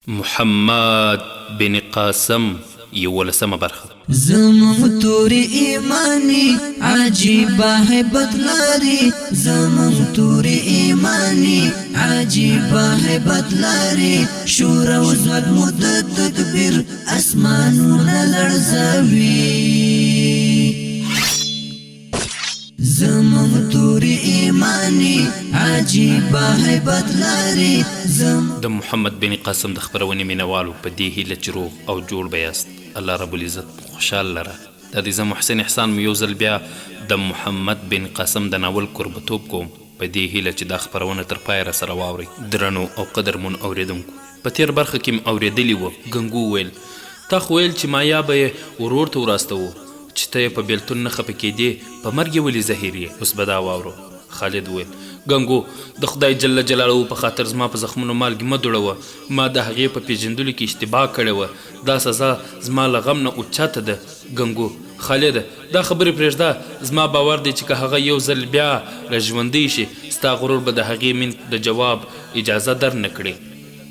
محمد بن قاسم یولسمه برخه. زمون تور ایمانی عجیبه هیبت لري، زمون تور ایمانی عجیبه هیبت لري، شور او زود مدت تکبیر اسمانونه لرزوي. زمون تور ایمانی عجیبه هیبت لري. د محمد بن قاسم د خبرونې مینوالو په دې هیله چې روغ او جوړ به یاست، الله رب العزت خوشحال لره. د دې زه محسن احسان مې یو ځل بیا د محمد بن قاسم د ناول کوربتوب کوم په دې هیله چې دا خبرونه تر پایه راسره واورئ. درنو او قدرمن اورېدونکو، په تېر برخه کې م اورېدلي وه ګنګو ویل تا خو ویل چې مایا به یې ورور ته وراستوو چې ته یې په بیلتون نه خفه کېدې، په مرګ یې ولې زهیر یې. اوس به دا واورو. خالد ویل ګنګو د خدای جل جلاله په خاطر زما په زخمونو مالګې مه دوړوه، ما د هغې په پیژندلو کې اشتباه کړې وه، دا سزا زما له غم نه اوچته ده. ګنګو خالده دا خبرې پرېږده، زما باور دی چې که هغه یو ځل بیا را ژوندی شي ستا غرور به د هغې من د جواب اجازه در نه کړي،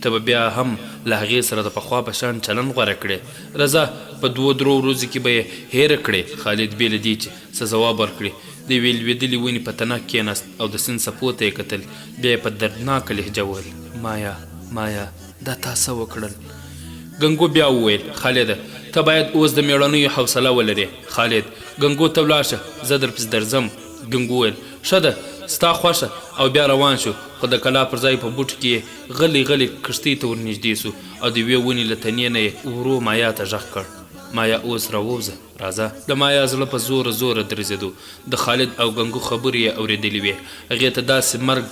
ته به بیا هم له هغې سره د پخوا په شان چلن غوره کړې. رضا په 2-3 ورځو کې به یې هیره کړې. خالد بې له دې چې څه ځواب ورکړي د یوې لوېدلې ونې په تنه کېناست او د سیند څپو ته یې کتل. بیا یې په دردناکه لهجه وویل مایا مایا دا تا څه وکړل؟ ګنګو بیا وویل خالده ته باید اوس د مېړنیو حوصله ولرې. خالد ګنګو ته ولاړ شه، زه درپسې درځم. ګنګو وویل ښه ده ستا خوښه، او بیا روان شو. خو د کلا پر ځای په بوټ کې غلی غلی کښتۍ ته ورنږدې سو او د یوې ونې له تنې نه یې ورو مایا ته غږ کړ مایا اوس راووځه راځه. د مایا زړه په زوره زوره درزېدو. د خالد او ګنګو خبرې یې اورېدلې وې. هغې ته داسې مرګ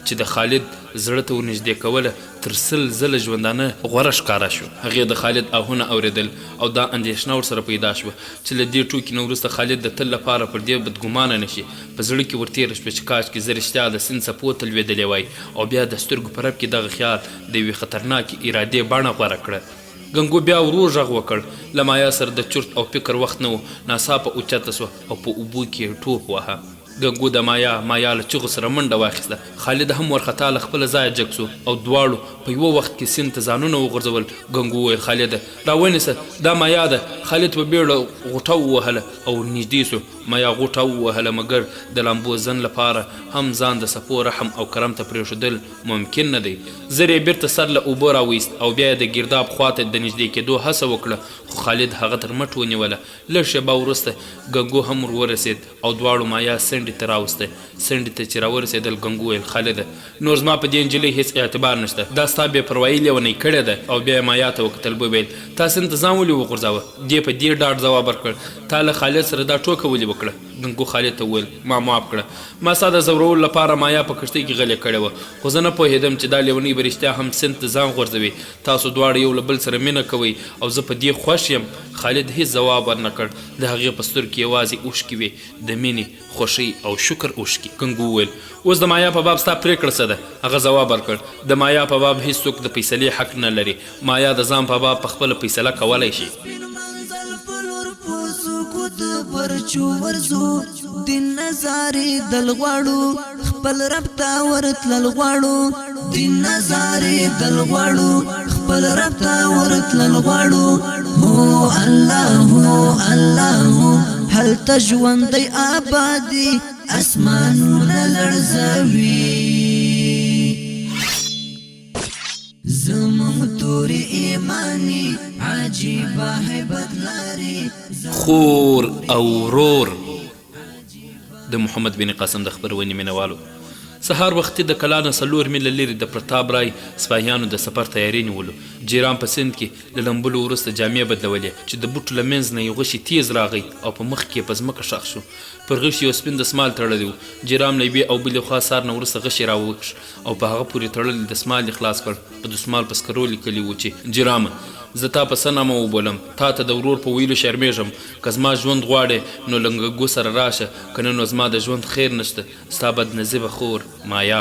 چې د خالد زړه ته ورنږدې کوله تر 100 ځله ژوندانه غوره ښکاره شو. هغې د خالد آهونه اورېدل او دا اندېښنه ورسره پیدا شوه چې له دې ټوکې نه وروسته خالد د تل لپاره پر دې بدګمانه نه شي. په زړه کې ورتېره شوه چې کاشکې زه رښتیا د سیند څپو ته لوېدلی وای او بیا د سترګو په رپ کې دغه خیال د یوې خطرناکې ارادې بڼه غوره کړه. ګنګو بیا ورو غږ وکړ. له مایا سره د چرت او فکر وخت نه و، ناڅاپه اوچته سوه او په اوبو کې ټوپ واهه. ګنګو د مایا له چغو سره منډه واخیسته. خالد هم ورخطا له خپله ځایه جګ سو او دواړو په یوه وخت کې سیند ته ځانونه وغورځول. ګنګو وویل خالده راونیسه دا مایا ده. خالد په بیړه غوټه ووهله او نږدې سو. مایا غوټه ووهله مګر د لامبو زن لپاره هم ځان د څپو رحم او کرم ته پرېښودل ممکن نه دی. زر یې بیرته سر له اوبو راویست او بیا یې د ګرداب خواته د نږدې کېدو هڅه وکړه، خو خالد هغه تر مټ ونیوله. لږ شېبه وروسته ګنګو هم ورورسېد او دواړو مایا سنډې ته راوسته. سنډې ته چې راورسېدل ګنګو ویل خالده نور زما په دې نجلۍ هېڅ اعتبار نشته، دا ستا بې پروایي لیونۍ کړې ده. او بیا یې مایا ته وکتل وویل تا سیند ته ځان ولې وغورځاوه؟ دې په دې ډاډ ځواب ورکړ تا له خالد سره دا ټوکه ولې وکړه؟ ګنګو خالد ته وویل ما معاف کړه، ما ستا د ځورولو لپاره مایا په کښتۍ کې غلې کړې وه، خو زه نه پوهېدم چې دا لیونۍ به رښتیا هم سیند ته ځان غورځوي. تاسو دواړه یو له بل سره مینه کوئ او زه په دې خوښ یم. خالد هېڅ ځواب ورنه کړ. د هغې په سترګو کې یوازې اوښکې وې، د مینې، خوښۍ او شکر اوښکې. ګنګو وویل اوس د مایا په باب ستا پرېکړه څه ده؟ هغه ځواب ورکړ د مایا په باب هېڅوک د فیصلې حق نه لري. مایا د ځان په باب پخپله فیصله کولی شي. برچو ورزو دین نظارې دل غواړو، خپل رب ته ورتلل غواړو. دین نظارې دل غواړو، خپل رب ته ورتلل غواړو. هو الله هو الله هلته ژوندی آبادي اسمانونه لړزوي. زمون تور ایمانی عجیبه هیبت لري. خور او ورور د محمد بن قاسم د خبرونې مینوالو، سهار وختي د کلا نه 4 میله لرې د پرتاب رای سپاهیانو د سفر تیاری نیولو. جیران په سیند کې له لمبلو وروسته جامې بدلولې چې د بوټو له منځ نه یې غوښې تیز راغی او په مخ کې په ځمکه ښخ شو. پر غش یو سپین دسمال تړلی و. جیرام له یوې او بلې خوا سار نه وروسته غشې راوکش او په هغه پورې تړلی دسمال یې خلاص کړ. په دسمال په سکرو لیکلي و چې جیرامه زه تا په څه نامه وبولم، تا ته د ورور په ویلو شرمېږم. که زما ژوند غواړې نو لنګګو سره راشه، که نه نو زما د ژوند خیر نشته. ستا بدنظیبه خور مایا.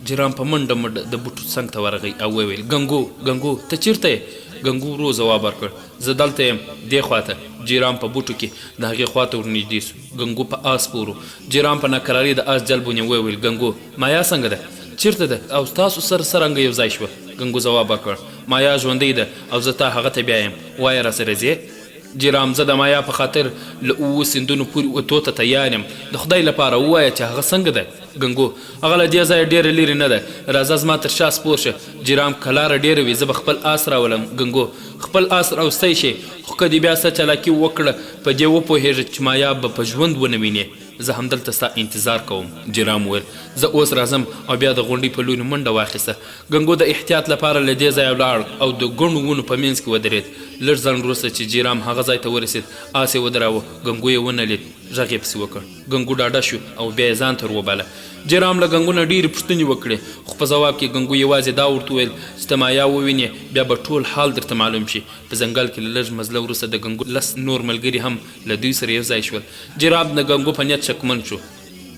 جیرام په منډه منډه د بوټو څنګ ته ورغی او وویل ګنګو ته چیرته یې؟ ګنګو ورو ځواب ورکړ زه دلته یم دې خواته. جیرام په بوټو کې د هغې خواته ورنږدې سو. ګنګو په آس پورو. جیرام په ناکراري د آس جل ونیو وویل ګنګو مایا څنګه ده؟ چیرته ده او تاسو سره څرنګه یو ځای شوه؟ ګنګو ځواب ورکړ مایا ژوندۍ ده او زه تا هغه ته بیایم وایه راسره ځې جرام زه د مایا په خاطر له 7 سیندونو پورې وتو ته تیار یم د خدای لپاره ووایه چې هغه څنګه ده ګنګو هغه له دې ځایه ډېره لرې نه ده راځه زما تر شا سپور شه جرام کلاره ډېره وي زه به خپل آس راولم ګنګو خپل آس راوستی شي خو که دې بیا څه چالاکي وکړه په دې وپوهېږه چې مایا به په ژوند ونه وینې زه همدلته ستا انتظار کوم جرام وویل زه اوس راځم او بیا د غونډۍ په لوري منډه واخیسته ګنګو د احتیاط لپاره له دې ځایه ولاړ او د ګڼو ونو په منځ کې ودرېد لږ ځنډ وروسته چې جرام هغه ځای ته ورسېد آس یې ودراوه ګنګو یې ونه لید غږ یې پسې وکړ ګنګو ډاډه شو او بیا یې ځان ته وروباله جرام له ګنګو نه ډېرې پوښتنې وکړې خو په ځواب کې ګنګو یوازې دا ورته وویل چې ته مایا ووینې بیا به ټول حال درته معلوم شي په ځنګل کې له لږ مزله وروسته د ګنګو 10 نور ملګري هم له دوی سره یو ځای شول جرام د ګنګو په نیت شکمن شو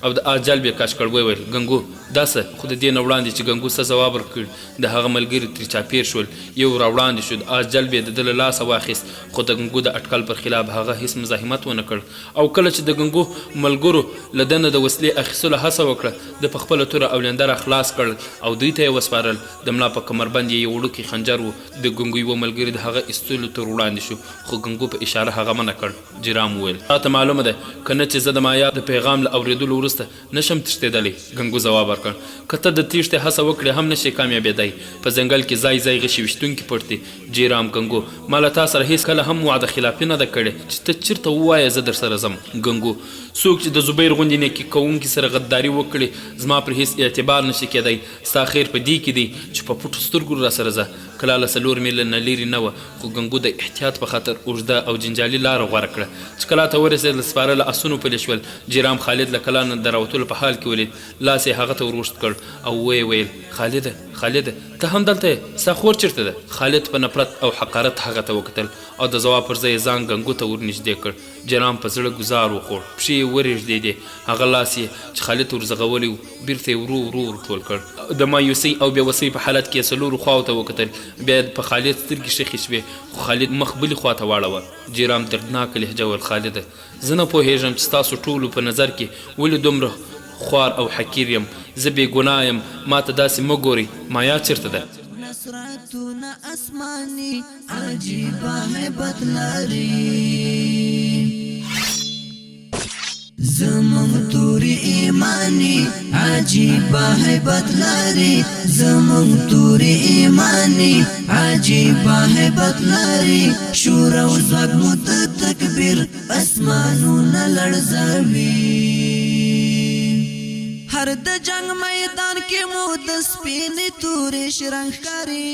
او د آس جال بیا کش کړ وویل ګنګو دا څه خو د دې نه وړاندې چې ګنګو څه ځواب ورکړ د هغه ملګري ترې چاپېر شول یو راوړاندې شو د آس جال بیا د ده له لاسه واخیست خو د ګنګو د اټکل پر خلاف هغه هېڅ مزاحمت ونه کړ او کله چې د ګنګو ملګرو له ده نه د وسلې اخیستلو هڅه وکړه د په خپله توره اولندره خلاص کړل او دوی ته یې وسپارل د ملا په کمربند یې یو وړوکی خنجر و د ګنګو یوه ملګري د هغه ایستلو تر وړاندې شو خو ګنګو په اشاره هغه منع کړ جرام وویل تا ته معلومه ده که نه چې زه د مایا د پیغام له اورېدلو وروسته نشم تښتېدلی ګنګو ځواب ورکړ که ته د تیښتې هڅه وکړې هم نشي کامیابېدی په ځنګل کې ځای ځای غشي ویشتونکي پټ دي جیرام ګنګو ما له تا سره هېڅ کله هم وعده خلافي نه ده کړې چې ته چېرته ووایه زه در سره ځم ګنګو څوک چې د زبیر غوندې نیکي کوونکي سره غداري وکړي زما پر هېڅ اعتبار نشي کېدی ستا خیر په دې کې دی چې په پټو سترګو راسره ځه کله له 4 میله نه لرې نه وه خو ګنګو د احتیاط په خاطر اوږده او جنجالي لاره غوره کړه چې کلا ته ورسېدل سپاره له اسونو پلې شول جیرام خالد له کلا نه د راوتلو په حال کې ولید لاس یې هغه ته ورغوښت کړ او ویې ویل خالده ته هم دلته یې ستا خور چېرته ده خالد په نفرت او حقارت هغه ته وکتل او د ځواب پر ځای یې ځان ګنګو ته ورنږدې کړ جرام په زړه ګزار وخوړ پښې یې ورېږدېدې هغه لاس یې چې خالد ته ورځغولی و بیرته یې ورو ورټول کړ د مایوسۍ او بېوسۍ په حالت کې یې څلورو خواو ته وکتل بیا په خالد سترګې شخې شوې خو خالد مخ بلې خوا ته واړوه جرام دردناکه لهجه وویل خالده زه نه پوهېږم چې ستاسو ټولو په نظر کې ولې دومره خوار او حقیر یم زه بې ګناه یم ما ته داسې مه ګورئ مایا چېرته ده نصرتونه اسماني عجیبه هیبت لري زمون توري ایمانی عجیبه هیبت لري زمون توري ایمانی عجیبه هیبت لري شور او زوږ مو د تکبیر اسمانونه لړزوي هر د جنگ میدان کې مو د سپینې تورې شرنګ ښکاري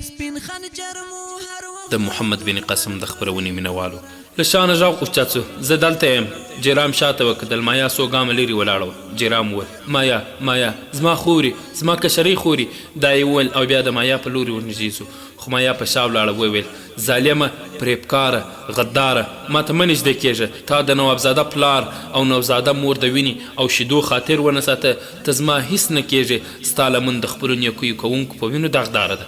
سپین خنجر مو هر وخت د محمد بن قاسم د خپرونې مینوالو له شانه غږ اوچت شو زه دلته یم جرام شاته وکتل مایا څو ګامه لرې ولاړه وه جرام وویل مایا زما خوري زما کشرۍ خوري دا یې وویل او بیا د مایا په لورې ورنږدې سو خو مایا په شا ولاړه وویل ظالمه فریبکاره غداره ما ته مه نږدې کېږه تا د نوابزاده پلار او نوابزاده مور د وینې او شیدو خاطر ونه ساته ته زما هیڅ نه کېږې ستا لمن د خپلو نیکیو کوونکو په وینو داغداره ده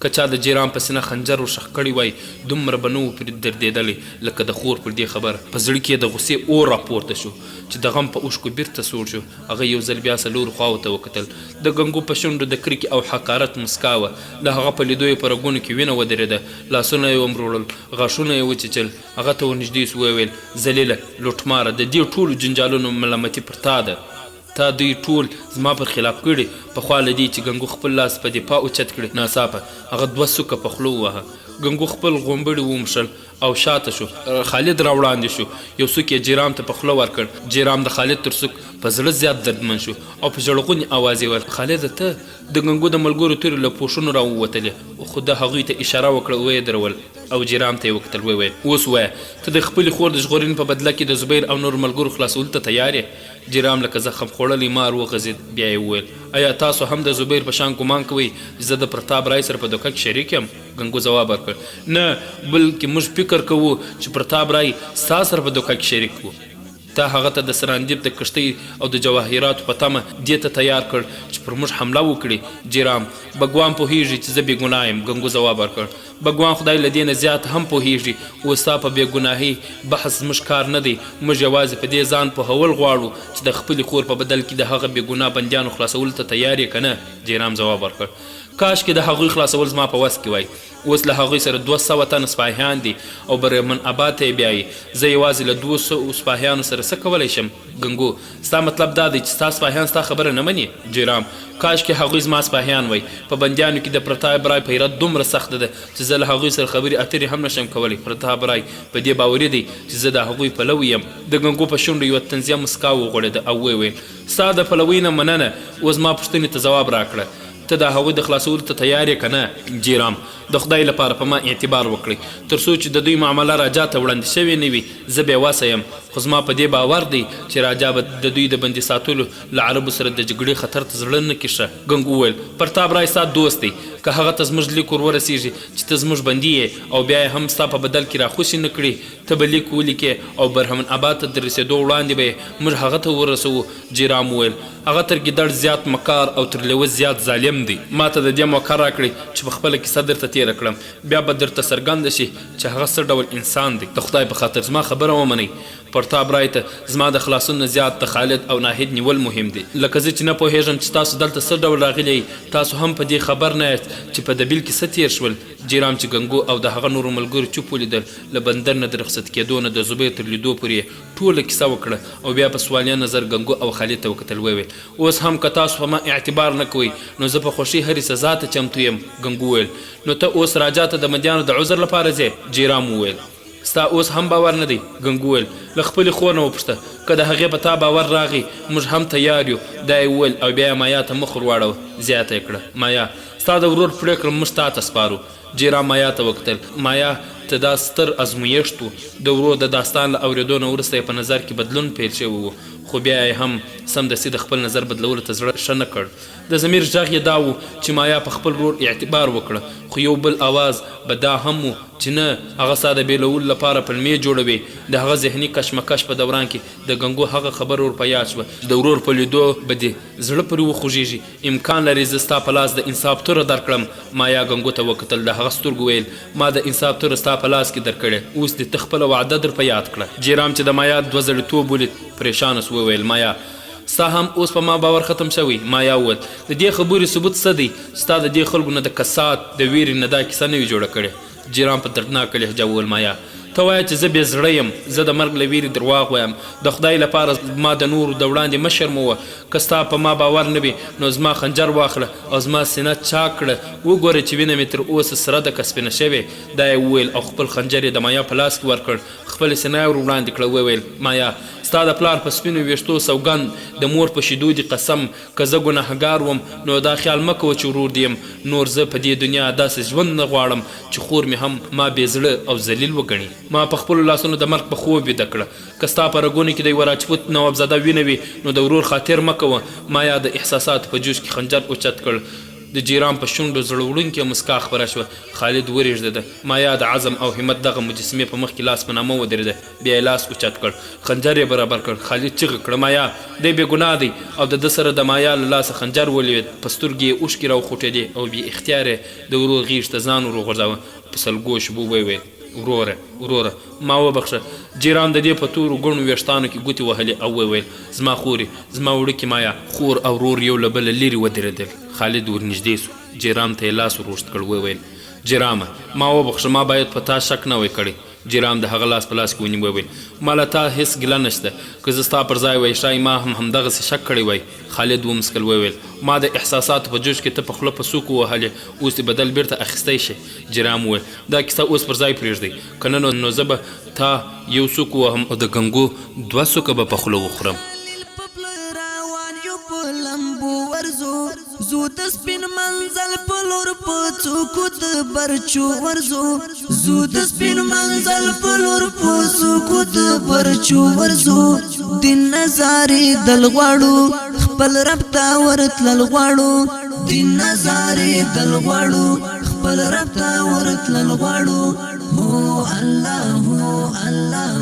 که چا د جیرام په سینه خنجر ورشخ کړی وای دومره به نه و پرې دردېدلی لکه د خور پر دې خبره په زړه کې یې د غصې اور راپورته شو چې د غم په اوښکو بیرته سوړ شو هغه یو ځل بیا څلورو خواو ته وکتل د ګنګو په شونډو د کرکې او حقارت مسکا وه د هغه په لیدو یې په رګونو کې وینه ودرېده لاسونه یې ومروړل غاښونه یې وچیچل هغه ته ورنږدې سو وویل ذلیله لوټماره د دې ټولو جنجالونو ملامتي پر تا ده تا دوی ټول زما پر خلاف کړي پخوا له دې چې ګنګو خپل لاس په دفاع اوچت کړي ناڅاپه هغه 2 سوکه په خوله ووهه ګنګو خپل غومبړي ومشل او شاته شو خالد راوړاندې شو یو څوک یې جیرام ته په خوله ورکړ جیرام د خالد تر څوک په زړه زیات دردمن شو او په ژړغونې اواز یې ویل خالده ته د ګنګو د ملګرو تورې له پوښونو راووتلې خو ده هغوی ته اشاره وکړه ویې درول او جیرام ته یې وکتل وویل اوس وایه ته د خپلې خور د ژغورنې په بدله کې د زبیر او نور ملګرو خلاصولو ته تیار یې جیرام لکه زخم خوړلی مار وغځېد بیا یې وویل آیا تاسو هم د زبیر په شان ګمان کوئ چې زه د پرتاب رای سره په دوکه کې شریک یم ګنګو ځواب ورکړ نه بلکې موږ فکر کوو چې پرتاب رای ستا سره په دوکه کې شریک وو تا هغه ته د سراندیب د کښتۍ او د جواهراتو په تمه دې ته تیار کړ چې پر موږ حمله وکړي جیرام بګوان پوهېږي چې زه بې ګناه یم ګنګو ځواب ورکړ بګوان خدای له دې نه زیات هم پوهېږي اوس ستا په بې ګناهۍ بحث زموږ کار نه دی موږ یوازې په دې ځان پوهول غواړو چې د خپلې خور په بدل کې د هغه بې ګناه بندیانو خلاصولو ته تیار یې که نه جیرام ځواب ورکړ کاش کې د هغوی خلاصول زما په وس کې وای. اوس له هغوی سره 200 تن سپاهیان دي او برمن آباد ته یې بیایي. زه یوازې له 200 سپاهیانو سره څه کولی شم؟ ګنګو: ستا مطلب دا دی چې ستا سپاهیان ستا خبره نه مني؟ جیرام: کاش کې هغوی زما سپاهیان وای. په بندیانو کې د پرتاب رای پیرت دومره سخت ده چې زه له هغوی سره خبرې اترې هم نشم کولی. پرتاب رای په دې باوري دی چې زه د هغوی پلوی یم. د ګنګو په شونډو یوه طنزیه مسکا وغوړېده او ویې ویل: ستا د پلوۍ نه مننه. اوس ما پوښتنې ته ځواب راکړه. ته د هغوی د خلاصولو ته تیار یې که نه؟ جیرام: د خدای لپاره په ما اعتبار وکړئ. تر څو چې د دوی معامله راجا ته وړاندې شوې نه وي زه بې وسه یم. خو زما په دې باور دی چې راجا به د دوی د بندي ساتلو له عربو سره د جګړې خطر ته زړه نه کښه. ګنګو وویل: پرتاب رای ستا دوست دی. که هغه ته زموږ لیک ور ورسېږي چې ته زموږ بندي یې او بیا یې هم ستا په بدل کې راخوشي نه کړي ته به لیک ولیکې او برهمن آباد ته د رسېدو وړاندې به یې موږ هغه ته ورسوو. جیرام وویل: هغه تر ګیدړ زیات مکار او تر لیوه زیات ظالم دی. ما ته د دې موقع راکړئ چې په خپله کیسه درته تېره کړم. بیا به درته څرګنده شي چې هغه څه ډول انسان دی. د خدای په خاطر زما خبره ومنئ. پرتاب رای ته زما د خلاصون نه زیات د خالد او ناهید نیول مهم دی. لکه زه چې نه پوهېږم چې تاسو دلته څه ډول راغلي تاسو هم په دې خبر نه یاست چې په دبیل کې څه تېر شول. جیرام چې ګنګو او د هغه نورو ملګرو چوپ ولیدل له بندر نه د رخصت کېدو نه د زبیر تر لیدو پورې ټوله کیسه وکړه او بیا په سوالیه نظر ګنګو او خالد ته وکتل. وویل: اوس هم که تاسو په ما اعتبار نه کوئ نو زه په خوښۍ هرې سزا ته چمتو یم. ګنګو وویل: نو ته اوس راجا ته د مدیانو د عذر لپاره ځې؟ جیرام وویل: ستا اوس هم باور نه دی؟ ګنګو وویل: له خپلې خور نه وپوښته که د هغې په تا باور راغی موږ هم تیار یو. دا یې وویل او بیا یې مایا ته مخ ور واړوه. زیاته یې کړه: مایا ستا د ورور پرېکړه موږ تا ته سپارو. جیرام مایا ته وکتل. مایا ته دا ستر ازمویښت و. د ورور د داستان له اورېدو نه وروسته یې په نظر کې بدلون پیل شوی و خو بیا یې هم سمدستي د خپل نظر بدلولو ته زړه ښه نه کړ. د ضمیر غږ یې دا و چې مایا په خپل ورور اعتبار وکړه. خو یو بل آواز به دا هم و چې نه هغه ستا د بېلولو لپاره پلمې جوړوي. د هغه ذهني کشمکش په دوران کې د ګنګو هغه خبر ور په یاد شوه چې د ورور په لیدو به دې زړه پرې وخوږېږي. امکان لري زه ستا په لاس د انصاف توره درکړم. مایا ګنګو ته وکتل. د هغه سترګو ویل: ما د انصاف توره ستا په لاس کې درکړې. اوس دې ته خپله وعده در په یاد کړه. جیرام چې د مایا دوه زړیتوب ولید پریشانه سو. وویل: مایا ستا هم اوس په ما باور ختم شوی؟ مایا وویل: د دې خبرې ثبوت څه دی؟ ستا د دې خلکو نه د کسات د ویرې نه دا کیسه نه وي جوړه کړې. جیرام په دردناکه لهجه وویل: مایا ته وایه چې زه بې زړه یم. زه د مرګ له ویرې درواغ وایم. د خدای لپاره ما د نورو د وړاندې مه شرموه. که ستا په ما باور نه وي نو زما خنجر واخله او زما سینه چاک کړه. وګوره چې وینه مې تر اوسه سره ده که سپینه شوې. دا یې وویل او خپل خنجر یې د مایا په لاس کې ورکړ. خپلې سینه یې ور وړاندې کړه. وویل: مایا ستا د پلار په سپینو ویښتو سوګند د مور په شیدو دي قسم که زه ګناهګار وم نو دا خیال مه کوه چې ورور دې یم. نور زه په دې دنیا داسې ژوند نه غواړم چې خور مې هم ما بې زړه او ذلیل وګڼي. ما په خپلو لاسونو د مرګ په خوب ویده کړه. که ستا په رګونو کې د یوه راجپوت نوابزاده وینه وي نو د ورور خاطر مه کوه. مایا د احساساتو په جوش کې خنجر اوچت کړ. د جیرام په شونډو زړه وړونکې مسکا خپره شوه. خالد ورېږدېده. مایا د عزم او همت دغه مجسمې په مخ کې لاس په نامه ودرېده. بیا یې لاس اوچت کړ. خنجر یې برابر کړ. خالد چیغه کړه: مایا دی بې ګناه دی. او د ده سره د مایا له لاسه خنجر ولوېد. په سترګې یې اوښکې راوخوټېدې او بې اختیاره یې د ورور غېږ ته ځان ور وغورځاوه. په سلګو شبو وویل: وروره ما وبخښه. جیرام د دې په تورو ګڼو ویښتانو کې ګوتې وهلې او وویل: زما خورې زما وړوکې مایا. خور او ورور یو له بله لرې ودرېدل. خالد ورنږدې سو. جیرام ته یې لاس ور اوږد کړ. وویل: جیرامه ما وبخښه ما باید په تا شک نه وی کړی. جیرام د هغه لاس په لاس کې ونیو. وویل: ما له تا هېڅ ګیله نشته. که زه ستا پر ځای وای ښایي ما هم همدغسې شک کړی وای. خالد ومسکل. وویل: ما د احساساتو په جوش کې ته په خوله په سوکو وهلې اوس دې بدل بیرته اخیستی شي. جیرام وویل: دا کیسه اوس پر ځای پرېږدئ که نه نو زه به تا یو سوک وهم او د ګنګو 2 سوکه به په خوله وخورم. زو د سپین منزل په لور په څوکو د برچو ورزو. زو د سپین منزل په لور په څوکو د برچو ورزو. د نظارې دل غواړو خپل رب ته ورتلل غواړو. د نظارې دل غواړو خپل رب ته ورتلل غواړو. هو الله هو الله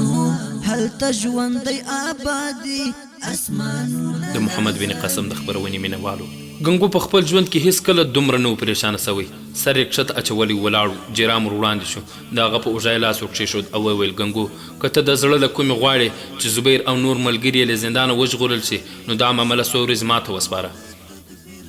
هلته ژوندی آبادي اسمانونه. د محمد بن قاسم د خپرونې مینهوالو ګنګو په خپل ژوند کې هیڅ کله دومره نه و پریشانه سوی. سر یې کښته اچولی ولاړو. جیرام ور وړاندې شو. د هغه په اوږه یې لاس ور کښېښود او وویل: ګنګو که ته د زړه له کومې غواړې چې زبیر او نور ملګري یې له زندانه وژغورل شي نو دا معامله څو ورځې ما ته وسپاره.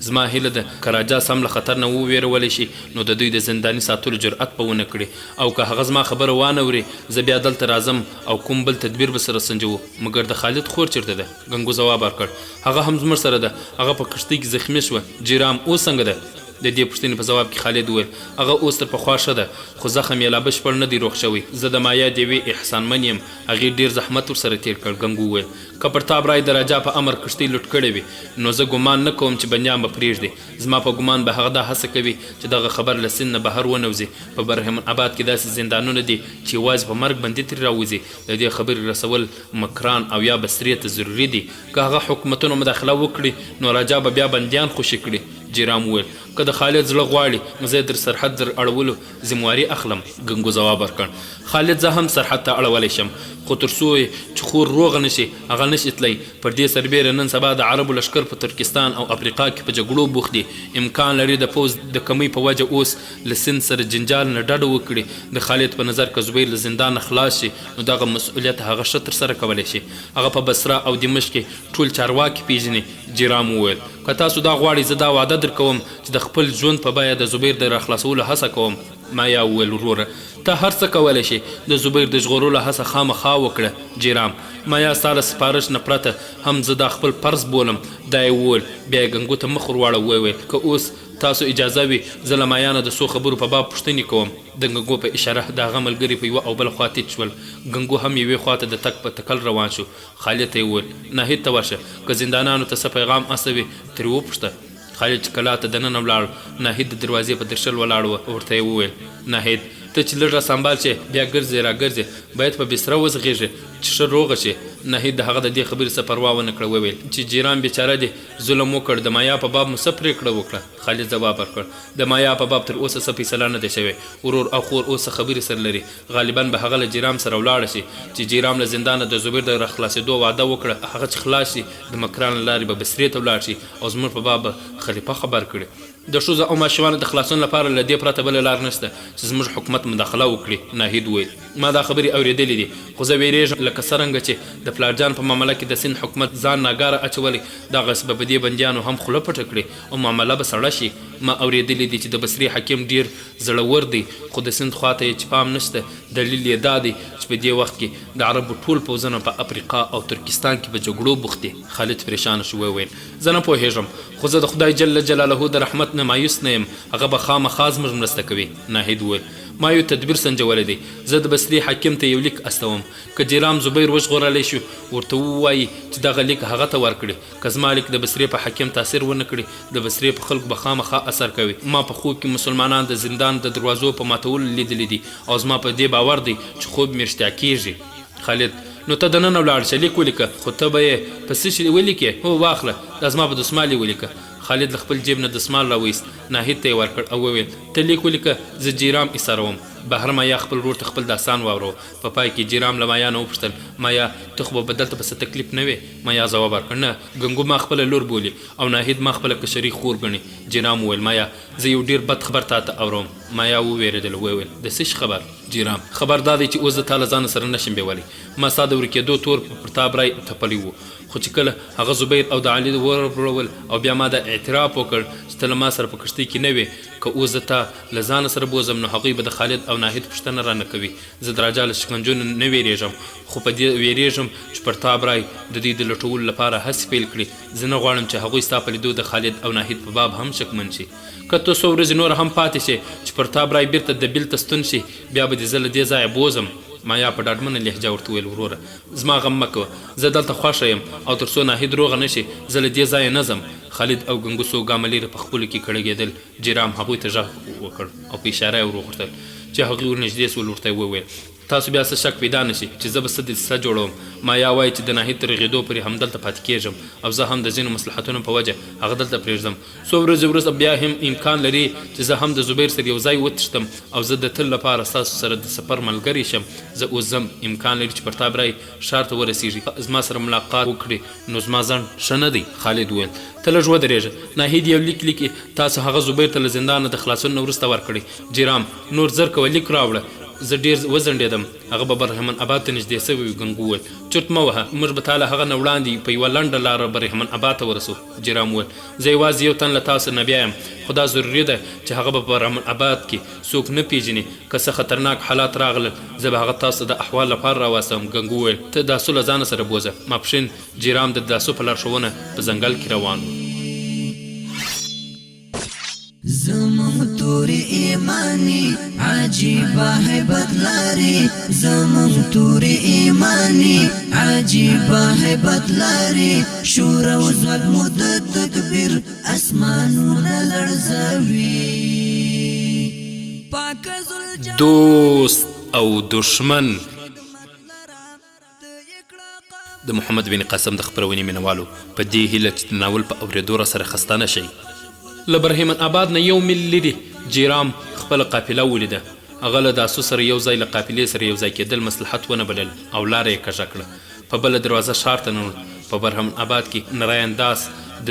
زما هیله ده که راجا سم له خطر نه وویرولی شي نو د دوی د زنداني ساتلو جرأت به ونه کړي او که هغه زما خبره وانه وري زه بیا دلته راځم او کوم بل تدبیر به سره سنجوو. مګر د خالد خور چېرته ده؟ ګنګو ځواب ورکړ هغه هم زموږ سره ده، هغه په کښتۍ کې زخمي شوه. جیرام اوس څنګه ده؟ د دې پوښتنې په ځواب کې خالد وویل هغه اوس تر پخوا ښه ده خو زخم یې لا بشپړ نه دی روغ شوی. زه د مایا د یوې احسانمن یم، هغې ډېر زحمت ورسره تېر کړ. ګنګو وویل که پرتاب رای د راجا په امر کښتۍ لوټ کړې وي نو زه ګمان نه کوم چې بندیان به پرېږدي. زما په ګمان به هغه دا هڅه کوي چې دغه خبر له سند نه بهر ونوځي. په برهمن آباد کې داسې زندانونه دي چې یوازې په مرګ بندي ترې راوځي. د دې خبرې رسول مکران او یا بصرې ته ضروري دي. که هغه حکومتونو مداخله وکړي نو راجا به بیا بندیان خوشي کړي. جیرام وویل که د خالد زړه غواړي زه در سرحد در اړولو ذمواري اخلم. ګنګو ځواب ورکړ خالد زه هم سرحد ته اړولی شم خو تر څو چې خور روغه نشي هغه نشي تللی. پر دې سربیره نن سبا د عربو لښکر په ترکستان او افریقا کې په جګړو بوخت دي. امکان لري د پوځ د کمۍ په وجه اوس له سند سره جنجال نه ډډه وکړي. د خالد په نظر که زبیر له زندان خلاص شي نو دغه مسؤلیت هغه ښه ترسره کولی شي. هغه په بصره او دمشق کې ټول چارواکي پیژني. جیرام وویل که تاسو دا غواړئ زه دا وعده در کوم چې د خپل ژوند په بیه د زبیر د راخلاصولو هڅه کوم. مایا وویل وروره ته هر څه کولی شي، د زبیر د ژغورلو هڅه خامخا وکړه. جیرام مایا ستا له سپارش نه پرته هم زه دا خپل فرض بولم. دا یې وویل. بیا یې ګنګو ته مخ ورواړه وویل که اوس تاسو اجازه وي زه له مایانه د څو خبرو په باب پوښتنې کوم. د ګنګو په اشاره د هغه ملګري په یوه او بله خوا تیت شول. ګنګو هم یوې خوا ته د تګ په تکل روان شو. خالد ته یې وویل ناهید ته ورشه که زندانانو ته څه پیغام استوي ترې وپوښته. خالد چې کلا ته دننه ولاړ ناهید د دروازې په درشل ولاړ و. ورته یې وویل ناهید ته چې لږ را سنبال شې بیا ګرځې را ګرځې باید په بستره وزغېږې چې ښه روغه شي. ناهید د هغه د دې خبرې څه پروا ونه کړه. وویل چې جیران بیچاره دی ظلم وکړ د مایا په باب مو څه پرېکړه وکړه. خالد ځواب ورکړ د مایا په باب تر اوسه څه فیصله نه دی شوی. ورور او خور اوس خبرې سره لري. غالبا به هغه له جیرام سره ولاړه شي چې جیرام له زندانه د زبیر د راخلاصېدو وعده وکړه. هغه چې خلاص شي د مکران له لارې به بصرې ته ولاړ شي او زموږ په باب خلیفه خبر کړي. د ښځو او ماشومانو د خلاصون لپاره له دې پرته بله لار نشته چې زموږ حکومت مداخله وکړي. ناهید وویل ما دا خبرې اورېدلې دي خو زه ویرېږم لکه څرنګه چې د پلارجان په معامله کې د سند حکومت ځان ناګاره اچولی دغسې به په دې بندیانو هم خوله پټه کړي او معامله به سړه شي. ما اورېدلې دي چې د بصرې حکیم ډېر زړور دی خو د سند خوا ته یې چې پام نشته. دلیل یې دا دی چې په دې وخت کې د عربو ټول پوځونه په افریقا او ترکستان کې په جګړو بوخت دي. خالد پریشانه شو. وویل زه نه پوهېږم خو زه د خدای جل جلاله د رحمت نه مایوس نه یم، هغه به خامخا زموږ مرسته کوي. ناهید وویل ما یو تدبیر سنجولی دی. زه د بصرې حکیم ته یو لیک استوم که جیرام زبیر وژغورلی شو ورته ووایي چې دغه لیک هغه ته ورکړي. که زما لیک د بصرې په حکیم تاثیر ونه کړي د بصرې په خلکو به خامخا اثر کوي. ما په خوب کې مسلمانان د زندان د دروازو په ماتولو لیدلی دي او زما په دې باور دی چې خوب مې رښتیا کېږي. خالد نو ته دننه ولاړ شه لیک ولیکه خو ته به یې په څه شي ولیکې؟ هو واخله دا زما په دسمال یې ولیکه. خالد له خپل جیب نه دسمال راویست ناهید ته یې ورکړ او وویل ته لیک ولیکه زه جیرام ایساروم. بهر مایا خپل ورور ته خپل داستان واورو. په پای کې جیرام له مایا نه وپوښتل مایا ته خو به دلته به څه تکلیف نه وې؟ مایا ځواب ورکړ نه ګنګو ما خپله لور بولي او ناهید ما خپله کشري خور ګڼي. جیرام وویل مایا زه یو ډېر بد خبر تا ته اورم. مایا وویرېدل. وویل د څه خبر؟ جیرام خبر دا دی چې اوس د تا له ځانه سره نشم بیولی. ما ستا د ورکېدو تور په پرتاب رای تپلی و خو چې کله هغه زبیر او د علي ورول او بیا ما دا اعتراف وکړ چې ته له ما سره په کښتۍ کې نه وې که اوس زه تا له ځانه سره بوځم نو هغوی به د خالد او ناهید پوښتنه رانه کوي. زه د راجا له شکنجو نه ویرېږم خو په دې ویرېږم چې پرتاب رای د دوی د لټولو لپاره هڅې پیل کړي. زه نه غواړم چې هغوی ستا په لیدو د خالد او ناهید په باب هم شکمن شي. که ته څو ورځې نور هم پاتې شي چې پرتاب رای بیرته د بیل ته ستون شي بیا به دې زه له دې ځایه بوځم. مایا په ډاډمنه لهجه ورته وویل وروره زما غم مه کوه زه دلته خوښه یم او تر څو ناهید روغه نه شي زه له دې ځایه نه ځم. خالد او ګنګو څو ګامه لرې په خپلو کې کړګېدل. جیرام هغوی ته غږ وکړ او په اشاره یې وروغورځل چې هغوی ورنږدې سول. ورته یې وویل تاسو بیا څه شک پیدا نه شي چې زه به څه دسیسه جوړوم. مایا وایي چې د ناهید تر رغېدو پورې همدلته پاتې کېږم او زه هم د ځینو مصلحتونو په وجه هغه دلته پرېږدم. څو ورځې وروسته بیا هم امکان لري چې زه هم د زبیر سره یو ځای وتښتم او زه د تل لپاره ستاسو سره د سفر ملګری شم. زه اوس ځم. امکان لري چې پرتاب رای ښار ته ورسېږي زما سره ملاقات وکړي نو زما ځنډ ښه نه دی. خالد وویل ته لږ ودرېږه. ناهید یو لیک لیکي تاسو هغه زبیر ته له زندانه د خلاصون نه وروسته ورکړی. جیرام نور زر کوه لیک راوړه زه ډېر وځنډېدم. هغه به برهمن آباد ته نږدې سوی وي. ګنګو وویل چرت مه وهه، موږ به تا له هغه نه وړاندې په یوه لنډه لاره برهمن آباد ته ورسو. جیرام وویل زه یوازې یو تن له تاسو نه بیایم، خو دا ضروري ده چې هغه به په برهمن آباد کې څوک نه پیژني. که څه خطرناک حالات راغلل زه به هغه تاسو د احوال لپاره راواستم. ګنګو وویل ته داسو له ځانه سره بوځه. ماپښین جیرام د داسو په لارښوونه په ځنګل کې روان و. زمون توری ایمانی عجیبه هیبت لري، زمون توری ایمانی عجیبه هیبت لري، شور او ځواک مو د تکبیر اسمانونه لړزوي. پاک ذوالجلال دوست او دشمن. د محمد بن قاسم د خپرونې مینوالو په دې هیله چې د ناول په اورېدو را سره خسته نه شئ. له برهمن آباد نه 1 میل لرې جیرام خپله قافله ولیده. هغه له داسو سره یو ځای له قافلې سره یو ځای کېدل مصلحت ونه بلل او لاره یې کږه کړه. په بله دروازه ښار ته ننوت. په برهمن آباد کې نراین داس د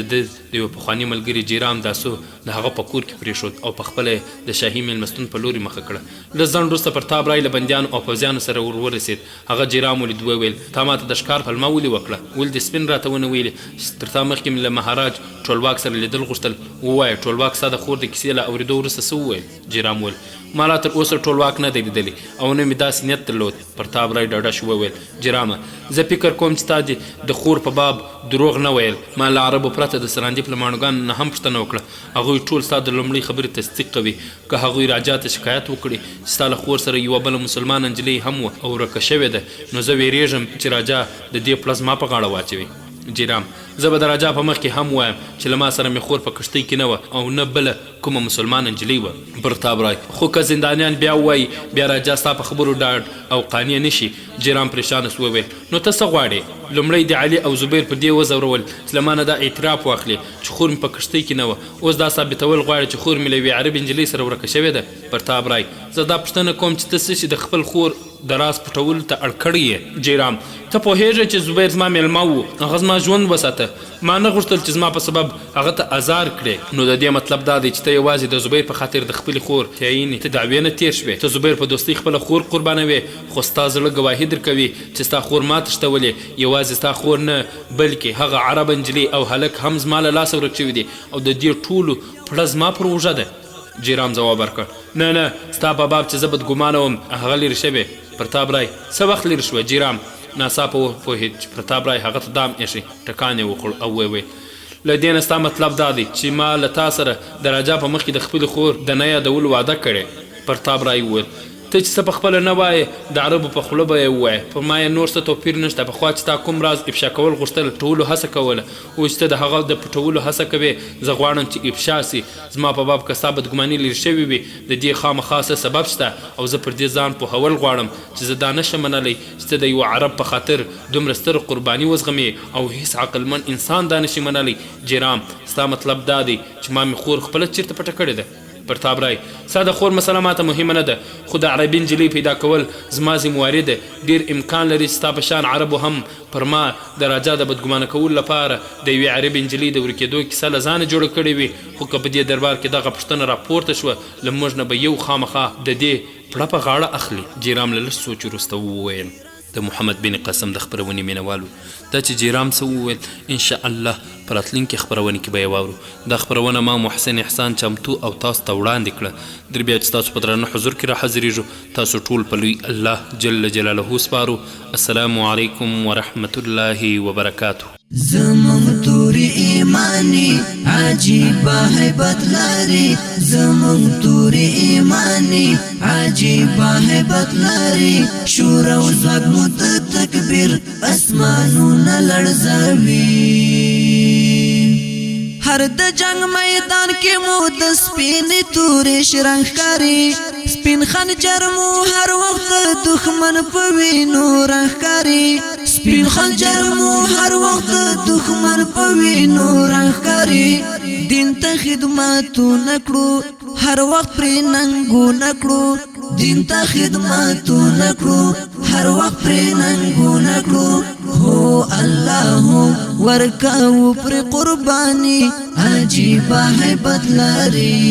یو پخواني ملګري جیرام داسو د هغه په کور کې پرېښود او په خپله د شاهي میلمستون په لوري مخه کړه. لږ ځنډ وروسته پرتاب رای له بندیانو او پوځیانو سره ورسېد. هغه جیرام ولید وویل تا ماته د ښکار پلمه ولې وکړه؟ ولې دې سپین راته ونه ویلې؟ تر تا مخکې مې له مهاراج ټولواک سره لیدل غوښتل. ووایه ټولواک ستا د خور د کیسې له اورېدو وروسته څه وویل؟ جیرام وویل ما لا تر اوسه ټولواک نه دی لیدلی او نه مې داسې نیت درلود. پرتاب رای ډاډه شو وویل جیرامه زه فکر کوم چې تا د خور په باب دروغ نه ویل. ما له عربو پرته د سراندیپ له ماڼوګانو نه هم پوښتنه وکړه. هغوی ټول ستا د لومړۍ خبرې تصدیق کوي. که هغوی راجا ته شکایت وکړي چې ستا له خور سره یوه بله مسلمان نجلۍ هم وه او ورکه شوې ده نو زه ویرېږم چې راجا د دې پړه زما په غاړه واچوي. جیرام زه به د راجا په مخ کې هم وایم چې له ما سره مې خور په کښتۍ کې نه وه او نه بله کومه مسلمان نجلۍ وه. پرتاب رای خو که زندانیان بیا ووایي بیا راجا ستا په خبرو ډاډ او قانع نه شي. جیرام پریشانه سو وویل نو ته څه غواړې؟ لومړی د علي او زبیر په دې وځورول چې له ما نه دا اعتراف واخلي چې خور مې په کښتۍ کې نه وه. اوس دا ثابتول غواړي چې خور مې له یوې عربي نجلۍ سره ورکه شوې ده. پرتاب رای زه دا پوښتنه کوم چې ته څه چې د خپل خور د راز پټولو ته اړ کړی یې. جیرام ته پوهېږې چې زبیر زما میلمه و، هغه زما ژوند وساته. ما نه غوښتل چې زما په سبب هغه ته ازار کړې. نو د دې مطلب دا دی چې ته یوازې د زبیر په خاطر د خپلې خور تعینې ته دعوې نه تېر شوې. ته زبیر په دوستۍ خپله خور قربانوې خو ستا زړه ګواهي درکوي چې ستا خور ما تښتولې. یوازې ستا خور نه بلکې هغه عربه نجلۍ او هلک هم زما له لاسه ورک شوي دي او د دې ټولو پړه زما پر اوږه ده. جیرام ځواب ورکړ نه نه ستا په باب چې زه بدګمانه وم هغه لرې شوې. پرتاب رای څه وخت لرې شوه؟ جیرام ناڅاپه وپوهېد چې پرتاب رای هغه ته دام ایښی. ټکان یې وخوړ او ویې ویل له دې نه ستا مطلب دا دی چې ما له تا سره د راجا په مخ کې د خپلې خور د نه یادولو وعده کړې. پرتاب رای وویل ته چې څه په خپله نه وایې د عربو په خوله به یې ووایې. پر ما یې نور څه توپیر نشته. پخوا چې تا کوم راز افشا کول غوښتل پټولو هڅه کوله، اوس چې ته د هغه د پټولو هڅه کوې زه غواړم چې افشا سي. زما په باب که ستا بدګماني لرې شوې وي د دې خامخا څه سبب شته او زه پر دې ځان پوهول غواړم چې زه دا نشم منلی چې ته د یوه عرب په خاطر دومره ستر قرباني وزغمې او هیڅ عقلمن انسان دا نشي منلی. جیرام ستا مطلب دا دی چې ما مې خور خپله چېرته پټه کړې ده؟ پرتاب رای ستا د خور مسله ماته مهمه نه ده خو د عربي نجلۍ پیدا کول زما ذمواري ده. ډېر امکان لري چې ستا په شان عربو هم پر ما د راجا د بدګمانه کولو لپاره د یوې عربي نجلۍ د ورکېدو کیسه له ځانه جوړه کړې وي. خو که په دې دربار کې دغه پوښتنه راپورته شوه له موږ نه به یو خامخا د دې پړه په غاړه اخلي. جیرام له لږ سوچ وروسته وویل د محمد بن قاسم د خپرونې مینوالو دا چې جیرام څه وویل انشاءالله په راتلونکې خپرونې کې به یې واورو. دا خپرونه ما محسن احسان چمتو او تاسو ته وړاندې کړه. در بیا چې تاسو په درانه حضور کې را حاضرېږو تاسو ټول په لوی الله جل جلاله سپارو. السلام علیکم ورحمة الله وبرکاته. زمون توری ایمانی عجیبه هیبت لري، زمون توری ایمانی عجیبه هیبت لري، شور او ځواک مو د تکبیر اسمانونه لړزوي. هر د جنگ میدان کې مو د سپینې تورې شرنګ ښکاري، سپین خنجر مو هر وخت دښمن په وینو رنګ ښکاري، سپین خنجر مو هر وخت دښمن په وینو رنګ ښکاري. دین ته خدمتونه کړو هر وخت پرې ننګونه کړو، دین ته خدمتونه کړو هر وخت پرې ننګونه کړو. هو الله ورکاو پر قربانی عجیبه هیبت لري.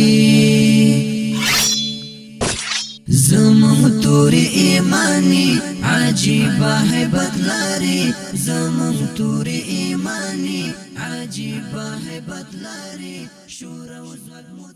زمون زمون توری ایمانی عجیبه هیبت لري زمون توری ایمانی عجیبه هیبت لري شور او زغمو